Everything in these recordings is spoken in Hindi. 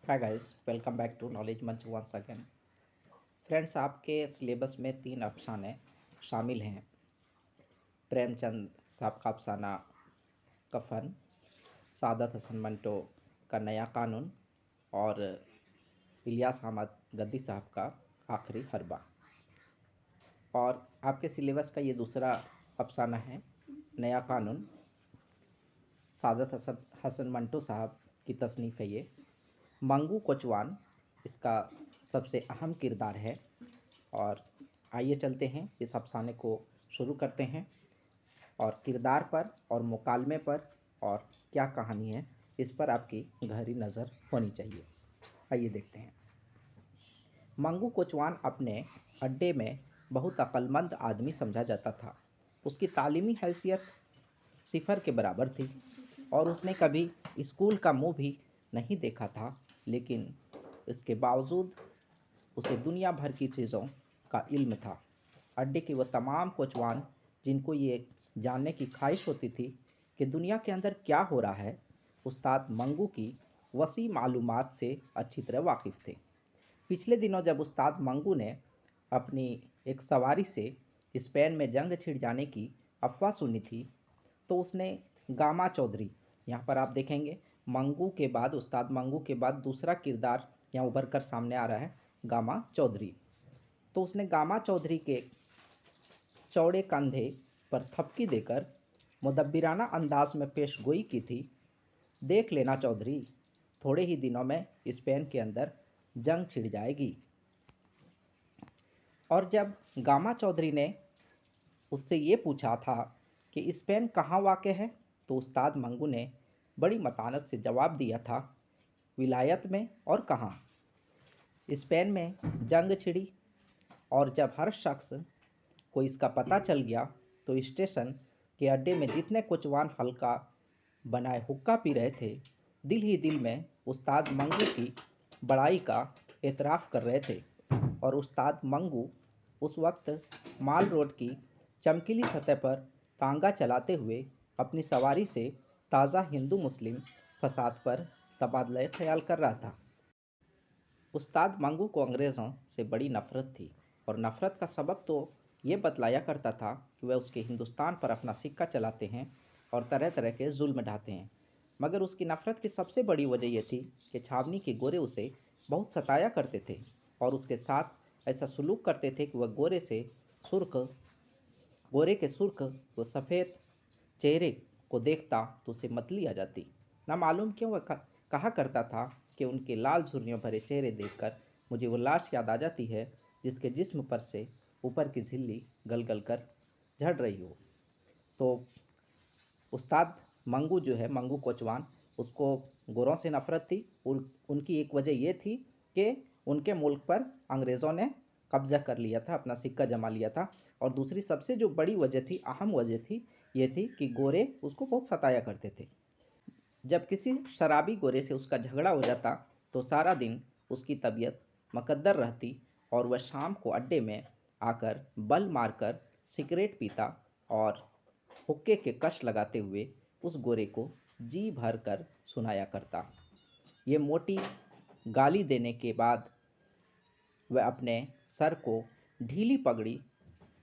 Hi guys, welcome back to knowledge Manch once again. Friends, आपके सिलेबस में 3 अफसाने शामिल हैं। प्रेमचंद साहब का अफसाना कफन, सादत हसन मंटो का नया कानून और इलियास अहमद गद्दी साहब का आखिरी हरबा। और आपके सिलेबस का ये दूसरा अफसाना है नया कानून। सादत हसन मंटो साहब की तसनीफ़ है ये। मंगू कोचवान इसका सबसे अहम किरदार है। और आइए चलते हैं, इस अफसाने को शुरू करते हैं और किरदार पर और मुकालमे पर और क्या कहानी है इस पर आपकी गहरी नज़र होनी चाहिए। आइए देखते हैं। मंगू कोचवान अपने अड्डे में बहुत अक्लमंद आदमी समझा जाता था। उसकी तालीमी हैसियत सिफर के बराबर थी और उसने कभी स्कूल का मुंह भी नहीं देखा था, लेकिन इसके बावजूद उसे दुनिया भर की चीज़ों का इल्म था। अड्डे के वह तमाम कोचवान जिनको ये जानने की ख्वाहिश होती थी कि दुनिया के अंदर क्या हो रहा है, उस्ताद मंगू की वसी मालूमात से अच्छी तरह वाकिफ़ थे। पिछले दिनों जब उस्ताद मंगू ने अपनी एक सवारी से स्पेन में जंग छिड़ जाने की अफवाह सुनी थी, तो उसने गामा चौधरी, यहाँ पर आप देखेंगे मंगू के बाद, उस्ताद मंगू के बाद दूसरा किरदार यहाँ उभर कर सामने आ रहा है, गामा चौधरी। तो उसने गामा चौधरी के चौड़े कंधे पर थपकी देकर मुदब्बिराना अंदाज में पेशगोई की थी। देख लेना चौधरी, थोड़े ही दिनों में स्पेन के अंदर जंग छिड़ जाएगी। और जब गामा चौधरी ने उससे ये पूछा था कि स्पेन कहाँ वाक़ है, तो उस्ताद मंगू ने बड़ी मतानत से जवाब दिया था, विलायत में। और कहाँ? स्पेन में जंग छिड़ी और जब हर शख्स को इसका पता चल गया तो स्टेशन के अड्डे में जितने कोचवान हल्का बनाए हुक्का पी रहे थे, दिल ही दिल में उस्ताद मंगू की बड़ाई का एतराफ़ कर रहे थे। और उस्ताद मंगू उस वक्त माल रोड की चमकीली सतह पर तांगा चलाते हुए अपनी सवारी से ताज़ा हिंदू मुस्लिम फसाद पर तबादला ख्याल कर रहा था। उस्ताद मंगू को अंग्रेज़ों से बड़ी नफ़रत थी और नफ़रत का सबब तो ये बतलाया करता था कि वह उसके हिंदुस्तान पर अपना सिक्का चलाते हैं और तरह तरह के जुल्म ढाते हैं। मगर उसकी नफ़रत की सबसे बड़ी वजह यह थी कि छावनी के गोरे उसे बहुत सताया करते थे और उसके साथ ऐसा सलूक करते थे कि वह गोरे के सुर्ख व सफ़ेद चेहरे को देखता तो उसे मतली आ जाती। ना मालूम क्यों वह कहा करता था कि उनके लाल झुर्रियों भरे चेहरे देखकर मुझे वो लाश याद आ जाती है जिसके जिस्म पर से ऊपर की झिल्ली गल गल कर झड़ रही हो। तो उस्ताद मंगू जो है, मंगू कोचवान, उसको गोरों से नफ़रत थी और उनकी एक वजह ये थी कि उनके मुल्क पर अंग्रेज़ों ने कब्ज़ा कर लिया था, अपना सिक्का जमा लिया था। और दूसरी सबसे जो बड़ी वजह थी, अहम वजह थी, ये थी कि गोरे उसको बहुत सताया करते थे। जब किसी शराबी गोरे से उसका झगड़ा हो जाता तो सारा दिन उसकी तबीयत मकद्दर रहती और वह शाम को अड्डे में आकर बल मारकर सिगरेट पीता और हुक्के के कश लगाते हुए उस गोरे को जी भर कर सुनाया करता। ये मोटी गाली देने के बाद वह अपने सर को ढीली पगड़ी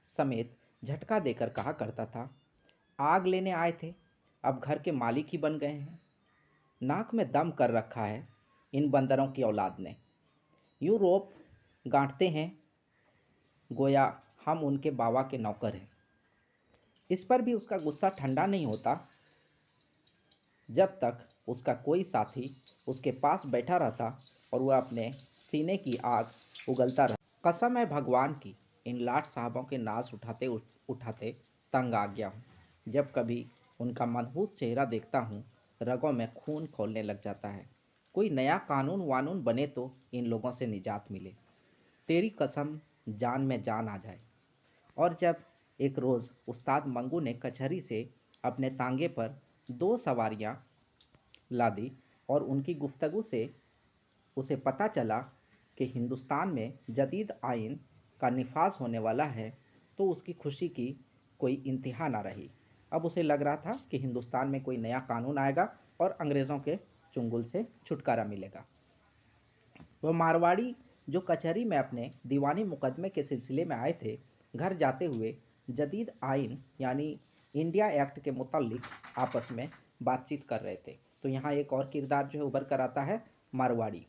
समेत झटका देकर कहा करता था, आग लेने आए थे, अब घर के मालिक ही बन गए हैं। नाक में दम कर रखा है इन बंदरों की औलाद ने। यूं रोप गांठते हैं गोया हम उनके बाबा के नौकर हैं। इस पर भी उसका गुस्सा ठंडा नहीं होता जब तक उसका कोई साथी उसके पास बैठा रहता और वह अपने सीने की आग उगलता रहता। कसम है भगवान की, इन लाट साहबों के नाज उठाते उठाते तंग आ गया हूँ। जब कभी उनका मनहूस चेहरा देखता हूँ, रगों में खून खौलने लग जाता है। कोई नया कानून वानून बने तो इन लोगों से निजात मिले। तेरी कसम, जान में जान आ जाए। और जब एक रोज़ उस्ताद मंगू ने कचहरी से अपने तांगे पर 2 सवारियां लादी और उनकी गुफ्तगू से उसे पता चला कि हिंदुस्तान में जदीद आइन का निफाज होने वाला है, तो उसकी खुशी की कोई इंतहा ना रही। अब उसे लग रहा था कि हिंदुस्तान में कोई नया कानून आएगा और अंग्रेज़ों के चुंगल से छुटकारा मिलेगा। वह मारवाड़ी जो कचहरी में अपने दीवानी मुकदमे के सिलसिले में आए थे, घर जाते हुए जदीद आइन यानी इंडिया एक्ट के मुतालिक आपस में बातचीत कर रहे थे। तो यहाँ एक और किरदार जो है उभर कर आता है, मारवाड़ी।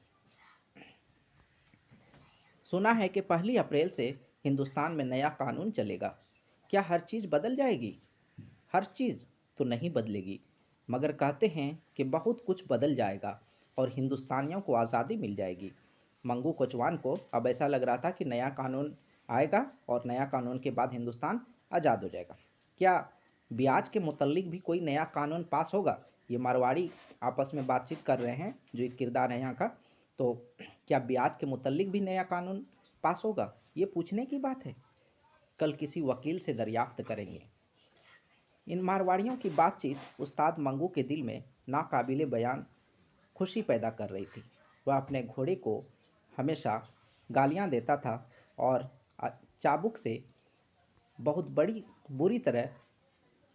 सुना है कि 1 अप्रैल से हिंदुस्तान में नया कानून चलेगा। क्या हर चीज़ बदल जाएगी? हर चीज़ तो नहीं बदलेगी, मगर कहते हैं कि बहुत कुछ बदल जाएगा और हिंदुस्तानियों को आज़ादी मिल जाएगी। मंगू कोचवान को अब ऐसा लग रहा था कि नया कानून आएगा और नया कानून के बाद हिंदुस्तान आज़ाद हो जाएगा। क्या ब्याज के मुतल्लिक भी कोई नया कानून पास होगा? ये मारवाड़ी आपस में बातचीत कर रहे हैं, जो एक किरदार है यहाँ का। तो क्या ब्याज के मुतल्लिक भी नया कानून पास होगा? ये पूछने की बात है, कल किसी वकील से दरियाफ्त करेंगे। इन मारवाड़ियों की बातचीत उस्ताद मंगू के दिल में नाकाबिले बयान खुशी पैदा कर रही थी। वह अपने घोड़े को हमेशा गालियां देता था और चाबुक से बहुत बुरी तरह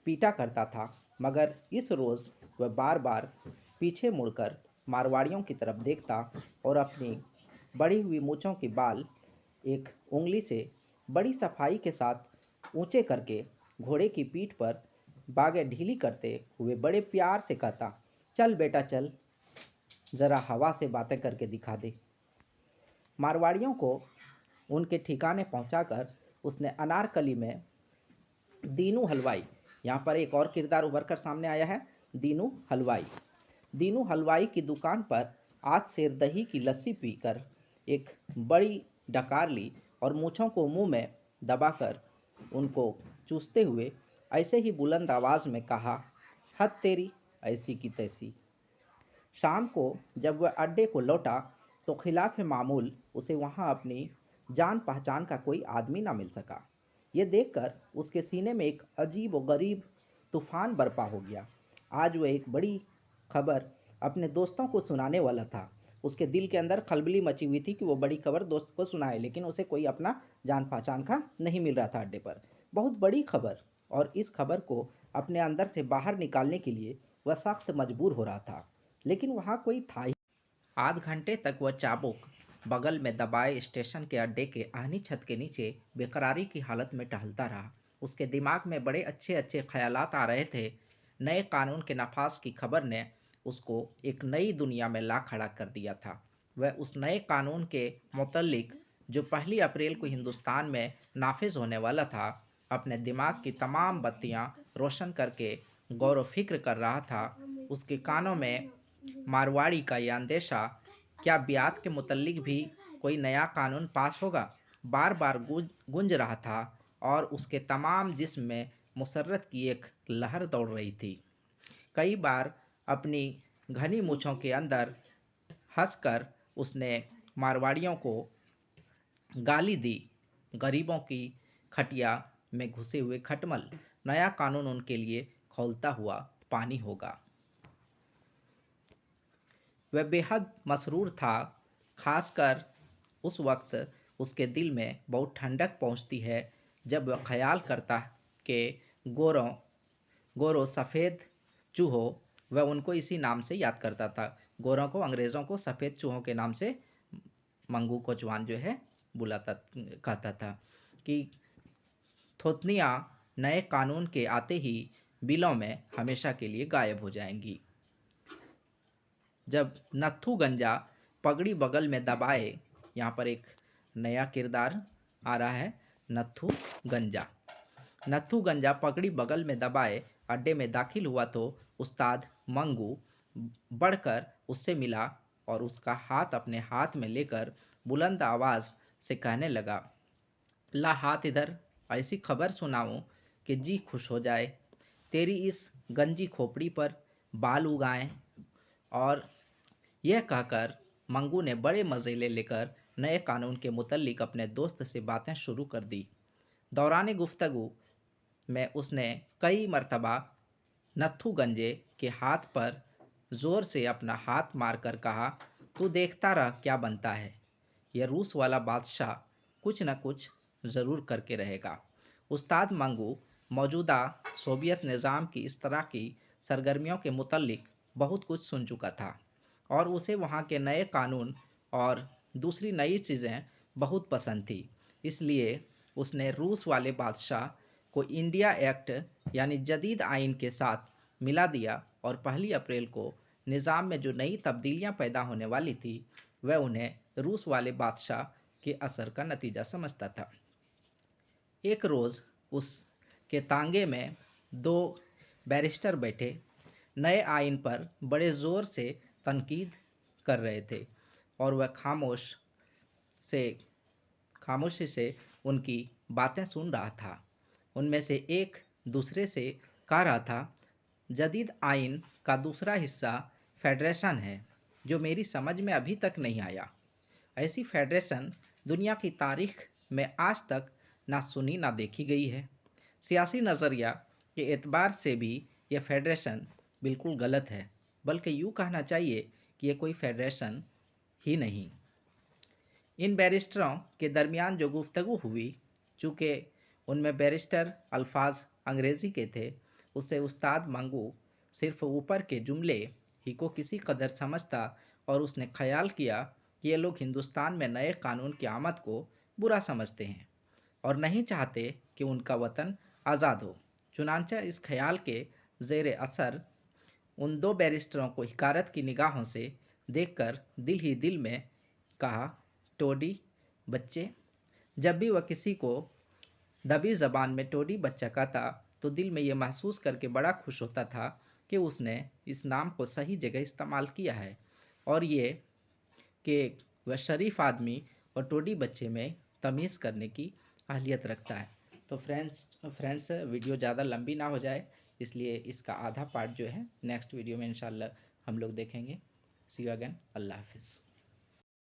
पीटा करता था, मगर इस रोज़ वह बार बार पीछे मुड़कर मारवाड़ियों की तरफ देखता और अपनी बढ़ी हुई मूँछों के बाल एक उंगली से बड़ी सफाई के साथ ऊंचे करके घोड़े की पीठ पर बागें ढीली करते हुए बड़े प्यार से कहता, चल बेटा चल, ज़रा हवा से बातें करके दिखा दे। मारवाड़ियों को उनके ठिकाने पहुंचाकर उसने अनारकली में दीनू हलवाई, यहाँ पर एक और किरदार उभर कर सामने आया है, दीनू हलवाई। दीनू हलवाई की दुकान पर आज शेर दही की लस्सी पीकर एक बड़ी डकार ली और मूँछों को मुंह में दबाकर उनको चूसते हुए ऐसे ही बुलंद आवाज़ में कहा, हद तेरी ऐसी की तैसी। शाम को जब वह अड्डे को लौटा तो खिलाफ मामूल उसे वहाँ अपनी जान पहचान का कोई आदमी ना मिल सका। ये देखकर उसके सीने में एक अजीब व गरीब तूफान बरपा हो गया। आज वह एक बड़ी खबर अपने दोस्तों को सुनाने वाला था। उसके दिल के अंदर खलबली मची हुई थी कि वो बड़ी खबर दोस्त को सुनाए, लेकिन उसे कोई अपना जान पहचान का नहीं मिल रहा था अड्डे पर। बहुत बड़ी खबर, और इस खबर को अपने अंदर से बाहर निकालने के लिए वह सख्त मजबूर हो रहा था, लेकिन वहाँ कोई था ही। आध घंटे तक वह चाबुक बगल में दबाए स्टेशन के अड्डे के आहनी छत के नीचे बेकरारी की हालत में टहलता रहा। उसके दिमाग में बड़े अच्छे अच्छे ख्यालात आ रहे थे। नए कानून के नफाज की खबर ने उसको एक नई दुनिया में ला खड़ा कर दिया था। वह उस नए कानून के मुतल्लिक जो 1 अप्रैल को हिंदुस्तान में नाफिज होने वाला था, अपने दिमाग की तमाम बत्तियां रोशन करके गौर व फिक्र कर रहा था। उसके कानों में मारवाड़ी का यह अंदेशा, क्या ब्याज के मुतल्लिक भी कोई नया कानून पास होगा, बार बार गूंज रहा था और उसके तमाम जिस्म में मुसर्रत की एक लहर दौड़ रही थी। कई बार अपनी घनी मूछों के अंदर हंसकर उसने मारवाड़ियों को गाली दी, गरीबों की खटिया में घुसे हुए खटमल, नया कानून उनके लिए खौलता हुआ पानी होगा। वह बेहद मसरूर था, खासकर उस वक्त उसके दिल में बहुत ठंडक पहुंचती है जब वह ख्याल करता कि गोरों गोरों सफ़ेद चूहों, वह उनको इसी नाम से याद करता था। गोरों को, अंग्रेज़ों को सफ़ेद चूहों के नाम से मंगू कोचवान जो है बुलाता, कहता था कि थोतनियाँ नए कानून के आते ही बिलों में हमेशा के लिए गायब हो जाएंगी। जब नत्थू गंजा पगड़ी बगल में दबाए, यहाँ पर एक नया किरदार आ रहा है, नत्थू गंजा। नत्थू गंजा पगड़ी बगल में दबाए अड्डे में दाखिल हुआ तो उस्ताद मंगू बढ़कर उससे मिला और उसका हाथ अपने हाथ में लेकर बुलंद आवाज़ से कहने लगा, ला हाथ इधर, ऐसी खबर सुनाऊं कि जी खुश हो जाए। तेरी इस गंजी खोपड़ी पर बाल उगाएं। और यह कहकर मंगू ने बड़े मज़े लेकर नए कानून के मुतल्लिक अपने दोस्त से बातें शुरू कर दी। दौरान गुफ्तगू में उसने कई मर्तबा नत्थू गंजे के हाथ पर जोर से अपना हाथ मारकर कहा, तू देखता रह क्या बनता है, यह रूस वाला बादशाह कुछ न कुछ ज़रूर करके रहेगा। उस्ताद मंगू मौजूदा सोवियत निज़ाम की इस तरह की सरगर्मियों के मुतल्लिक बहुत कुछ सुन चुका था और उसे वहाँ के नए कानून और दूसरी नई चीज़ें बहुत पसंद थी, इसलिए उसने रूस वाले बादशाह को इंडिया एक्ट यानी जदीद आइन के साथ मिला दिया और 1 अप्रैल को निज़ाम में जो नई तब्दीलियां पैदा होने वाली थी वह उन्हें रूस वाले बादशाह के असर का नतीजा समझता था। एक रोज़ उसके तांगे में 2 बैरिस्टर बैठे नए आइन पर बड़े ज़ोर से तनकीद कर रहे थे और वह खामोशी से उनकी बातें सुन रहा था। उनमें से एक दूसरे से कह रहा था, जदीद आइन का दूसरा हिस्सा फेडरेशन है जो मेरी समझ में अभी तक नहीं आया। ऐसी फेडरेशन दुनिया की तारीख में आज तक ना सुनी ना देखी गई है। सियासी नज़रिया के एतबार से भी यह फेडरेशन बिल्कुल गलत है, बल्कि यूँ कहना चाहिए कि यह कोई फेडरेशन ही नहीं। इन बैरिस्टरों के दरमियान जो गुफ्तगू हुई, चूँकि उनमें बैरिस्टर अल्फाज अंग्रेज़ी के थे, उससे उस्ताद मंगू सिर्फ ऊपर के जुमले ही को किसी कदर समझता और उसने ख्याल किया कि ये लोग हिंदुस्तान में नए कानून की आमद को बुरा समझते हैं और नहीं चाहते कि उनका वतन आज़ाद हो। चुनांचे इस ख्याल के ज़ेर असर उन 2 बैरिस्टरों को हिकारत की निगाहों से देखकर दिल ही दिल में कहा, टोडी बच्चे। जब भी वह किसी को दबी ज़बान में टोडी बच्चा कहता तो दिल में यह महसूस करके बड़ा खुश होता था कि उसने इस नाम को सही जगह इस्तेमाल किया है और ये कि वह शरीफ आदमी और टोडी बच्चे में तमीज़ करने की अहलियत रखता है। तो फ्रेंड्स वीडियो ज़्यादा लंबी ना हो जाए, इसलिए इसका आधा पार्ट जो है नेक्स्ट वीडियो में इंशाल्लाह हम लोग देखेंगे। सी यू अगेन। अल्लाह हाफिज़।